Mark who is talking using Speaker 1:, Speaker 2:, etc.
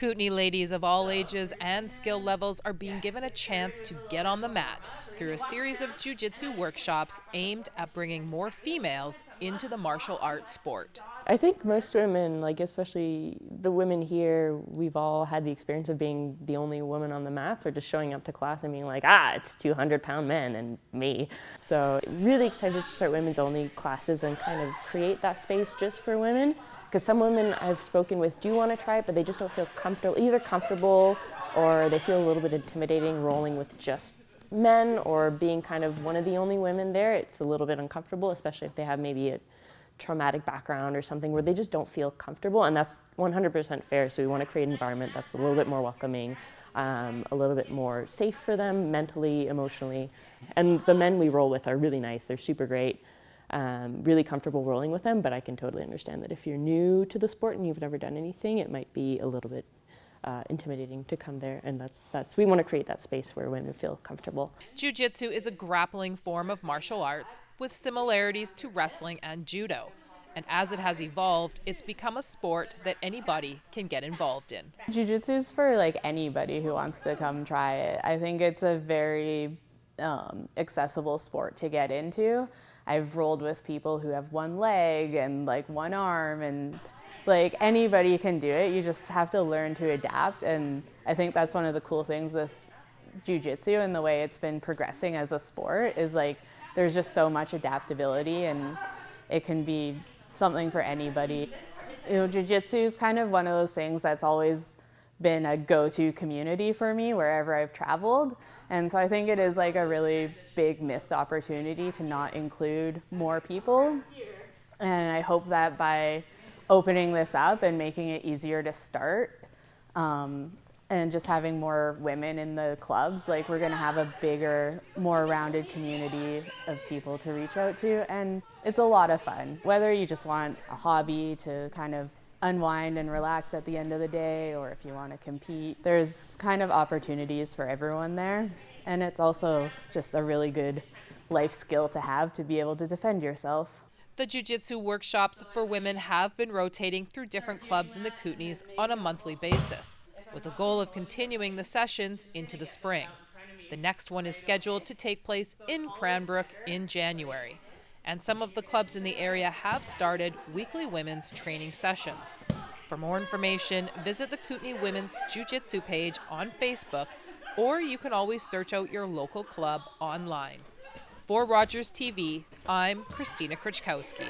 Speaker 1: Kootenay ladies of all ages and skill levels are being given a chance to get on the mat through a series of Jiu Jitsu workshops aimed at bringing more females into the martial arts sport.
Speaker 2: I think most women, like especially the women here, we've all had the experience of being the only woman on the mats or just showing up to class and being like, it's 200-pound men and me. So really excited to start women's only classes and kind of create that space just for women. Because some women I've spoken with do want to try it, but they just don't feel comfortable or they feel a little bit intimidating rolling with just men or being kind of one of the only women there. It's a little bit uncomfortable, especially if they have maybe a traumatic background or something where they just don't feel comfortable, and that's 100% fair. So we want to create an environment that's a little bit more welcoming, a little bit more safe for them mentally, emotionally. And the men we roll with are really nice. They're super great, really comfortable rolling with them, but I can totally understand that if you're new to the sport and you've never done anything, it might be a little bit intimidating to come there, and that's we want to create that space where women feel comfortable.
Speaker 1: Jiu Jitsu is a grappling form of martial arts with similarities to wrestling and judo. And as it has evolved, it's become a sport that anybody can get involved in.
Speaker 3: Jiu Jitsu is for like anybody who wants to come try it. I think it's a very accessible sport to get into. I've rolled with people who have one leg and like one arm, and like anybody can do it. You just have to learn to adapt, and I think that's one of the cool things with jiu-jitsu and the way it's been progressing as a sport is like there's just so much adaptability, and it can be something for anybody. You know, jiu-jitsu is kind of one of those things that's always been a go-to community for me wherever I've traveled, and so I think it is like a really big missed opportunity to not include more people, and I hope that by opening this up and making it easier to start, and just having more women in the clubs, like we're gonna have a bigger, more rounded community of people to reach out to, and it's a lot of fun. Whether you just want a hobby to kind of unwind and relax at the end of the day, or if you want to compete, there's kind of opportunities for everyone there, and it's also just a really good life skill to have to be able to defend yourself.
Speaker 1: The Jiu Jitsu workshops for women have been rotating through different clubs in the Kootenays on a monthly basis, with the goal of continuing the sessions into the spring. The next one is scheduled to take place in Cranbrook in January, and some of the clubs in the area have started weekly women's training sessions. For more information, visit the Kootenay Women's Jiu Jitsu page on Facebook, or you can always search out your local club online. For Rogers TV, I'm Christina Krichkowski.